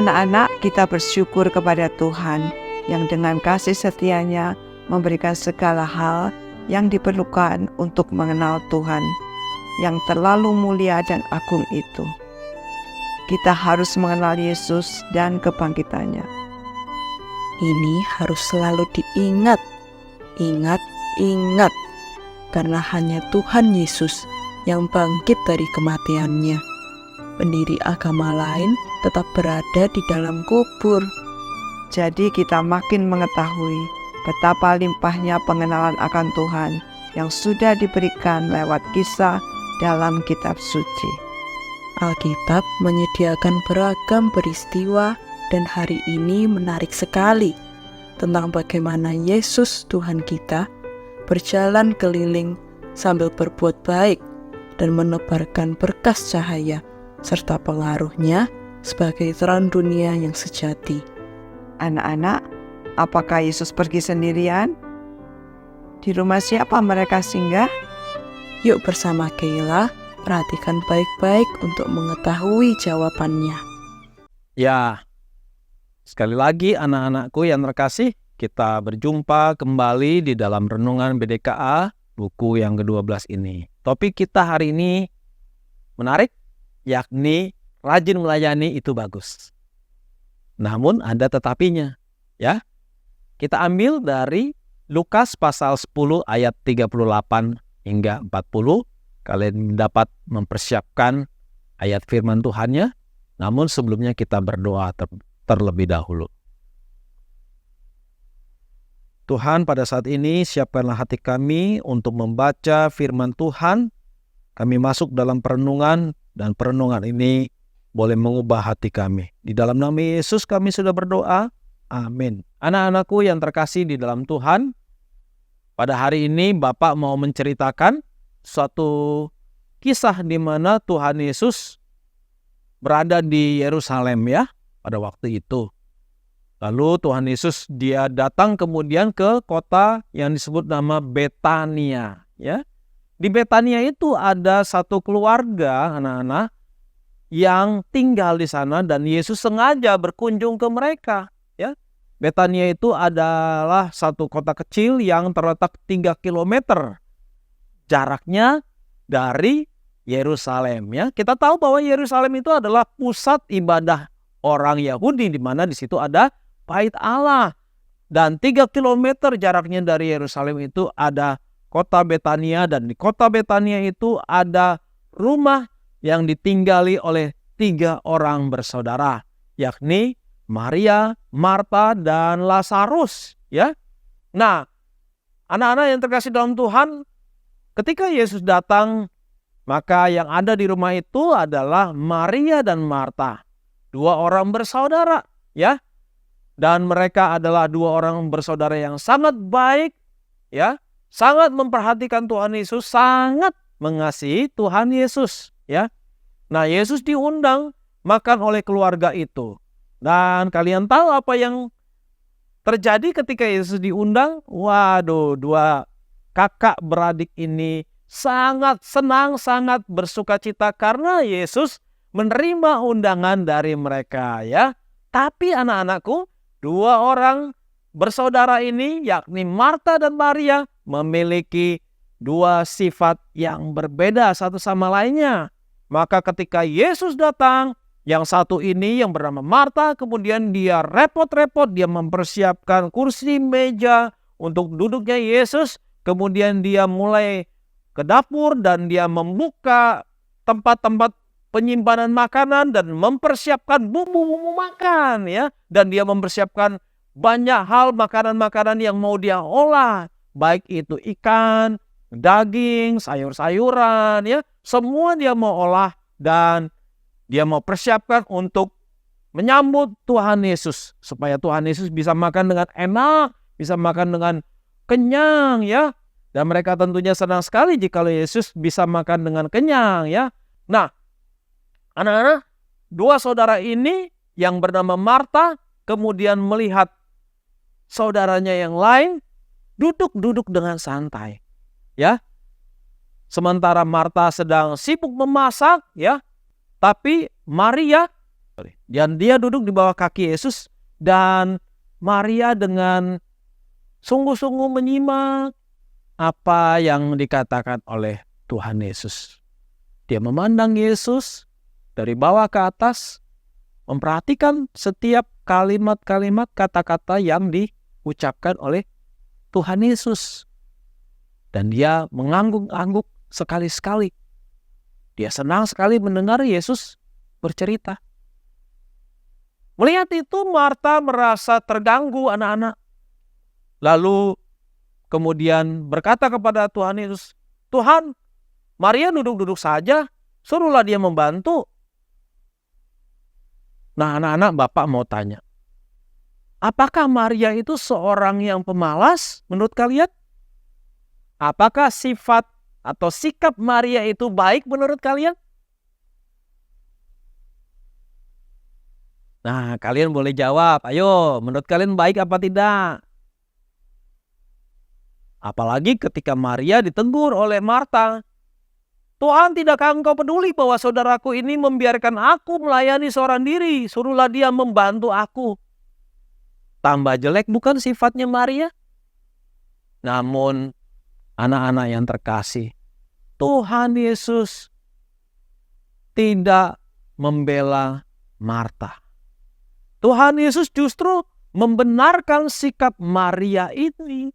Anak-anak, kita bersyukur kepada Tuhan yang dengan kasih setianya memberikan segala hal yang diperlukan untuk mengenal Tuhan yang terlalu mulia dan agung itu. Kita harus mengenal Yesus dan kebangkitannya. Ini harus selalu diingat, ingat, karena hanya Tuhan Yesus yang bangkit dari kematiannya. Pendiri agama lain tetap berada di dalam kubur. Jadi kita makin mengetahui betapa limpahnya pengenalan akan Tuhan yang sudah diberikan lewat kisah dalam kitab suci. Alkitab menyediakan beragam peristiwa dan hari ini menarik sekali tentang bagaimana Yesus Tuhan kita berjalan keliling sambil berbuat baik dan menebarkan berkas cahaya serta pengaruhnya sebagai terang dunia yang sejati. Anak-anak, apakah Yesus pergi sendirian? Di rumah siapa mereka singgah? Yuk bersama Keila perhatikan baik-baik untuk mengetahui jawabannya. Ya, sekali lagi anak-anakku yang terkasih, kita berjumpa kembali di dalam Renungan BDKA, buku yang ke-12 ini. Topik kita hari ini menarik, yakni rajin melayani itu bagus. Namun ada tetapinya, ya. Kita ambil dari Lukas pasal 10 ayat 38 hingga 40. Kalian dapat mempersiapkan ayat firman Tuhannya. Namun sebelumnya kita berdoa terlebih dahulu. Tuhan, pada saat ini siapkanlah hati kami untuk membaca firman Tuhan. Kami masuk dalam perenungan dan perenungan ini boleh mengubah hati kami. Di dalam nama Yesus kami sudah berdoa. Amin. Anak-anakku yang terkasih di dalam Tuhan, pada hari ini Bapak mau menceritakan suatu kisah di mana Tuhan Yesus berada di Yerusalem ya pada waktu itu. Lalu Tuhan Yesus dia datang kemudian ke kota yang disebut nama Betania ya. Di Betania itu ada satu keluarga anak-anak yang tinggal di sana dan Yesus sengaja berkunjung ke mereka ya. Betania itu adalah satu kota kecil yang terletak 3 kilometer jaraknya dari Yerusalem ya. Kita tahu bahwa Yerusalem itu adalah pusat ibadah orang Yahudi di mana di situ ada Bait Allah. Dan 3 kilometer jaraknya dari Yerusalem itu ada kota Betania dan di kota Betania itu ada rumah yang ditinggali oleh 3 orang bersaudara, yakni Maria, Marta, dan Lazarus ya. Nah, anak-anak yang terkasih dalam Tuhan, ketika Yesus datang, maka yang ada di rumah itu adalah Maria dan Marta, 2 orang bersaudara ya. Dan mereka adalah 2 orang bersaudara yang sangat baik ya, sangat memperhatikan Tuhan Yesus, sangat mengasihi Tuhan Yesus ya. Nah, Yesus diundang makan oleh keluarga itu. Dan kalian tahu apa yang terjadi ketika Yesus diundang? Waduh, 2 kakak beradik ini sangat senang, sangat bersuka cita karena Yesus menerima undangan dari mereka ya. Tapi anak-anakku, 2 orang bersaudara ini yakni Marta dan Maria memiliki 2 sifat yang berbeda satu sama lainnya. Maka ketika Yesus datang, yang satu ini yang bernama Marta, kemudian dia repot-repot, dia mempersiapkan kursi meja untuk duduknya Yesus. Kemudian dia mulai ke dapur dan dia membuka tempat-tempat penyimpanan makanan dan mempersiapkan bumbu-bumbu makan ya. Dan dia mempersiapkan banyak hal makanan-makanan yang mau dia olah. Baik itu ikan, daging, sayur-sayuran ya. Semua dia mau olah dan dia mau persiapkan untuk menyambut Tuhan Yesus. Supaya Tuhan Yesus bisa makan dengan enak, bisa makan dengan kenyang ya. Dan mereka tentunya senang sekali jika Yesus bisa makan dengan kenyang ya. Nah, anak-anak, 2 saudara ini yang bernama Marta kemudian melihat saudaranya yang lain duduk dengan santai ya. Sementara Marta sedang sibuk memasak ya, tapi Maria Dan dia duduk di bawah kaki Yesus, dan Maria dengan sungguh-sungguh menyimak apa yang dikatakan oleh Tuhan Yesus. Dia memandang Yesus dari bawah ke atas, memperhatikan setiap kalimat-kalimat kata-kata yang diucapkan oleh Tuhan Yesus. Dan dia mengangguk-angguk sekali-sekali. Dia senang sekali mendengar Yesus bercerita. Melihat itu Marta merasa terganggu, anak-anak. Lalu kemudian berkata kepada Tuhan Yesus, "Tuhan, Maria duduk-duduk saja, suruhlah dia membantu." Nah, anak-anak, Bapak mau tanya, apakah Maria itu seorang yang pemalas menurut kalian? Apakah sifat atau sikap Maria itu baik menurut kalian? Nah, kalian boleh jawab. Ayo, menurut kalian baik apa tidak? Apalagi ketika Maria ditegur oleh Marta. "Tuhan, tidakkah engkau peduli bahwa saudaraku ini membiarkan aku melayani seorang diri? Suruhlah dia membantu aku." Tambah jelek bukan sifatnya Maria? Namun, anak-anak yang terkasih, Tuhan Yesus tidak membela Marta. Tuhan Yesus justru membenarkan sikap Maria ini.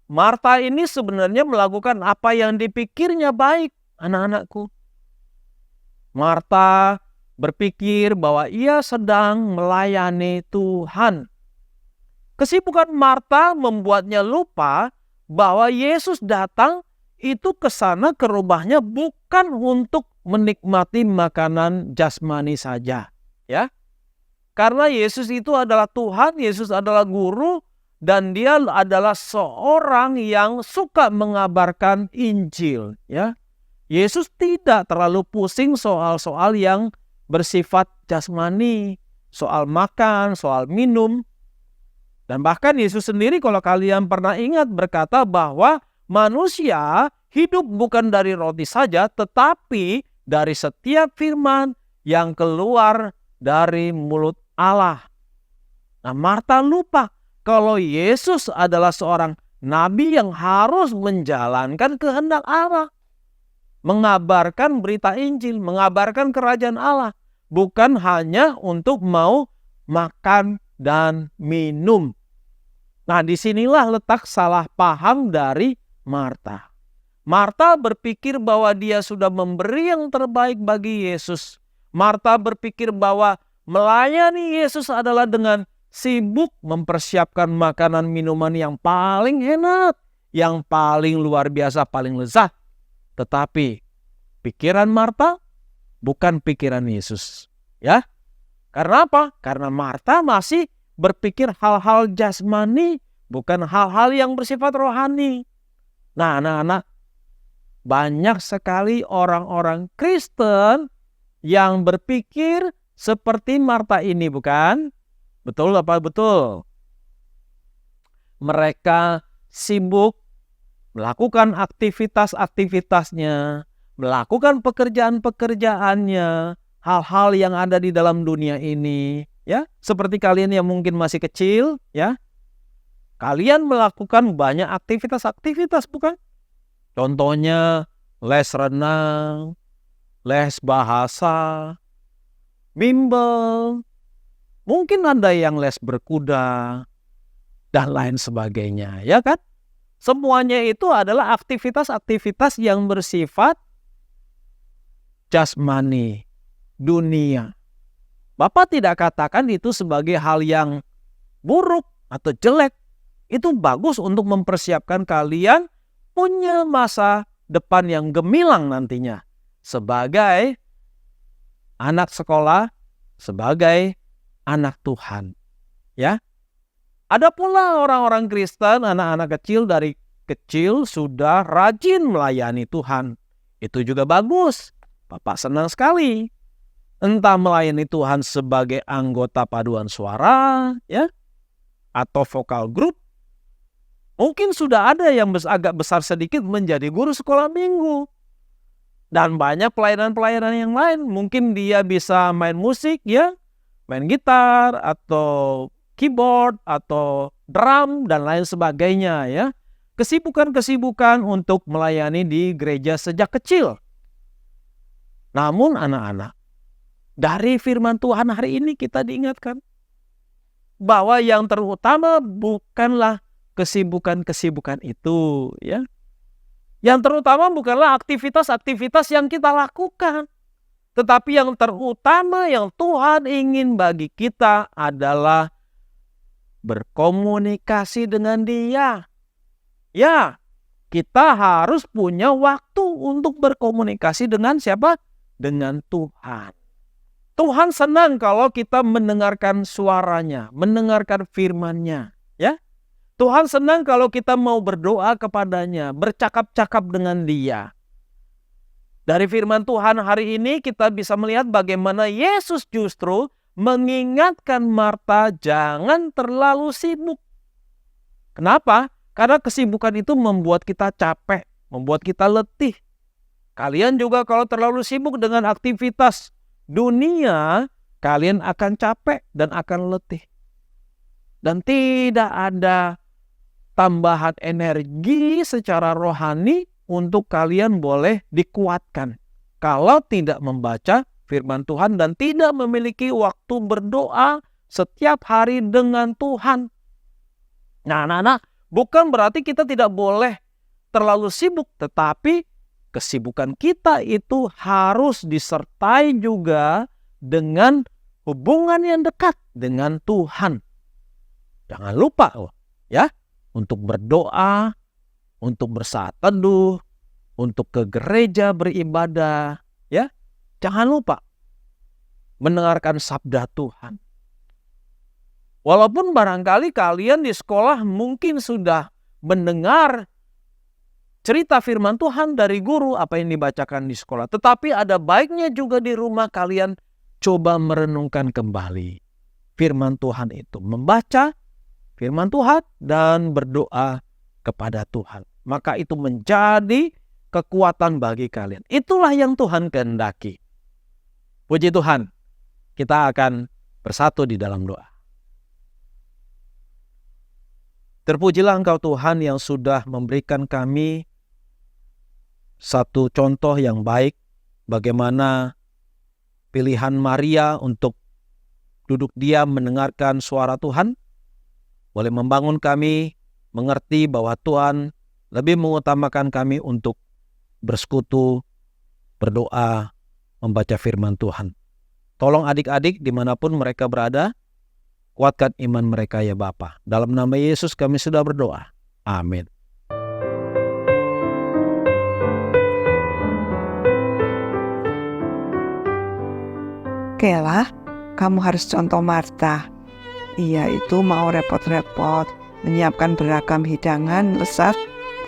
Marta ini sebenarnya melakukan apa yang dipikirnya baik, anak-anakku. Marta berpikir bahwa ia sedang melayani Tuhan. Kesibukan Marta membuatnya lupa bahwa Yesus datang itu ke sana, ke rumahnya, bukan untuk menikmati makanan jasmani saja, ya. Karena Yesus itu adalah Tuhan, Yesus adalah guru, dan dia adalah seorang yang suka mengabarkan Injil, ya. Yesus tidak terlalu pusing soal-soal yang bersifat jasmani, soal makan, soal minum. Dan bahkan Yesus sendiri, kalau kalian pernah ingat, berkata bahwa manusia hidup bukan dari roti saja, tetapi dari setiap firman yang keluar dari mulut Allah. Nah, Marta lupa kalau Yesus adalah seorang nabi yang harus menjalankan kehendak Allah. Mengabarkan berita Injil, mengabarkan kerajaan Allah. Bukan hanya untuk mau makan dan minum. Nah, disinilah letak salah paham dari Marta. Marta berpikir bahwa dia sudah memberi yang terbaik bagi Yesus. Marta berpikir bahwa melayani Yesus adalah dengan sibuk mempersiapkan makanan minuman yang paling enak, yang paling luar biasa, paling lezat. Tetapi pikiran Marta bukan pikiran Yesus, ya. Karena apa? Karena Marta masih berpikir hal-hal jasmani, bukan hal-hal yang bersifat rohani. Nah, anak-anak, banyak sekali orang-orang Kristen yang berpikir seperti Marta ini, bukan? Betul apa betul? Mereka sibuk melakukan aktivitas-aktivitasnya, melakukan pekerjaan-pekerjaannya, hal-hal yang ada di dalam dunia ini, ya. Seperti kalian yang mungkin masih kecil, ya. Kalian melakukan banyak aktivitas-aktivitas, bukan? Contohnya les renang, les bahasa, bimbel, mungkin ada yang les berkuda, dan lain sebagainya, ya kan? Semuanya itu adalah aktivitas-aktivitas yang bersifat jasmani, dunia. Bapak tidak katakan itu sebagai hal yang buruk atau jelek. Itu bagus untuk mempersiapkan kalian punya masa depan yang gemilang nantinya. Sebagai anak sekolah, sebagai anak Tuhan, ya. Ada pula orang-orang Kristen, anak-anak kecil dari kecil sudah rajin melayani Tuhan. Itu juga bagus. Bapak senang sekali. Entah melayani Tuhan sebagai anggota paduan suara, ya, atau vokal grup. Mungkin sudah ada yang agak besar sedikit menjadi guru sekolah minggu. Dan banyak pelayanan-pelayanan yang lain. Mungkin dia bisa main musik, ya, main gitar atau keyboard atau drum dan lain sebagainya ya. Kesibukan-kesibukan untuk melayani di gereja sejak kecil. Namun anak-anak, dari firman Tuhan hari ini kita diingatkan bahwa yang terutama bukanlah kesibukan-kesibukan itu ya. Yang terutama bukanlah aktivitas-aktivitas yang kita lakukan. Tetapi yang terutama yang Tuhan ingin bagi kita adalah berkomunikasi dengan Dia. Ya, kita harus punya waktu untuk berkomunikasi dengan siapa? Dengan Tuhan. Tuhan senang kalau kita mendengarkan suaranya, mendengarkan firman-Nya. Ya, Tuhan senang kalau kita mau berdoa kepadanya, bercakap-cakap dengan Dia. Dari firman Tuhan hari ini kita bisa melihat bagaimana Yesus justru mengingatkan Marta jangan terlalu sibuk. Kenapa? Karena kesibukan itu membuat kita capek, membuat kita letih. Kalian juga kalau terlalu sibuk dengan aktivitas dunia, kalian akan capek dan akan letih. Dan tidak ada tambahan energi secara rohani untuk kalian boleh dikuatkan. Kalau tidak membaca firman Tuhan dan tidak memiliki waktu berdoa setiap hari dengan Tuhan. Nah, anak-anak, bukan berarti kita tidak boleh terlalu sibuk, tetapi kesibukan kita itu harus disertai juga dengan hubungan yang dekat dengan Tuhan. Jangan lupa ya, untuk berdoa, untuk bersaat teduh, untuk ke gereja beribadah, ya. Jangan lupa mendengarkan sabda Tuhan. Walaupun barangkali kalian di sekolah mungkin sudah mendengar cerita firman Tuhan dari guru apa yang dibacakan di sekolah. Tetapi ada baiknya juga di rumah kalian coba merenungkan kembali firman Tuhan itu. Membaca firman Tuhan dan berdoa kepada Tuhan. Maka itu menjadi kekuatan bagi kalian. Itulah yang Tuhan kehendaki. Puji Tuhan, kita akan bersatu di dalam doa. Terpujilah Engkau Tuhan yang sudah memberikan kami satu contoh yang baik bagaimana pilihan Maria untuk duduk diam mendengarkan suara Tuhan boleh membangun kami mengerti bahwa Tuhan lebih mengutamakan kami untuk bersekutu, berdoa, membaca firman Tuhan. Tolong adik-adik dimanapun mereka berada, kuatkan iman mereka ya Bapa. Dalam nama Yesus kami sudah berdoa. Amin. Kela, kamu harus contoh Marta. Ia itu mau repot-repot menyiapkan beragam hidangan lezat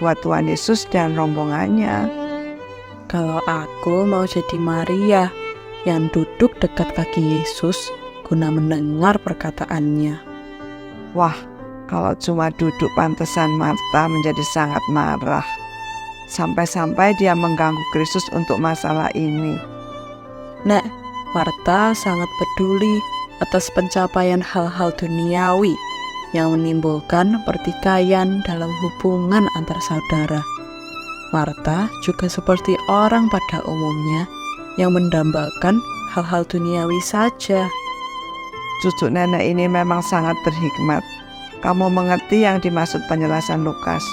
buat Tuhan Yesus dan rombongannya. Kalau aku mau jadi Maria yang duduk dekat kaki Yesus guna mendengar perkataannya. Wah, kalau cuma duduk pantesan Marta menjadi sangat marah. Sampai-sampai dia mengganggu Kristus untuk masalah ini. Nek, Marta sangat peduli atas pencapaian hal-hal duniawi yang menimbulkan pertikaian dalam hubungan antar saudara. Marta juga seperti orang pada umumnya yang mendambakan hal-hal duniawi saja. Cucu nenek ini memang sangat berhikmat. Kamu mengerti yang dimaksud penjelasan Lukas.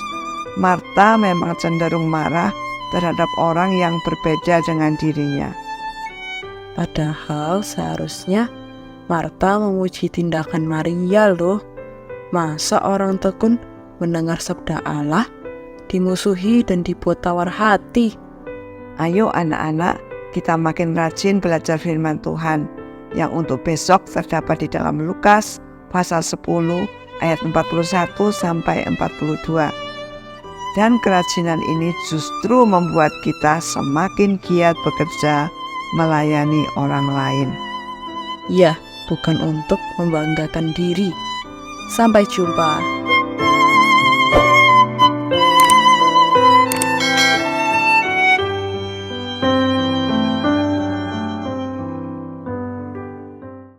Marta memang cenderung marah terhadap orang yang berbeda dengan dirinya. Padahal seharusnya Marta memuji tindakan Maria loh. Masa orang tekun mendengar sabda Allah dimusuhi dan dibuat tawar hati? Ayo anak-anak, kita makin rajin belajar firman Tuhan yang untuk besok terdapat di dalam Lukas pasal 10 ayat 41 sampai 42. Dan kerajinan ini justru membuat kita semakin giat bekerja melayani orang lain. Ya, bukan untuk membanggakan diri. Sampai jumpa.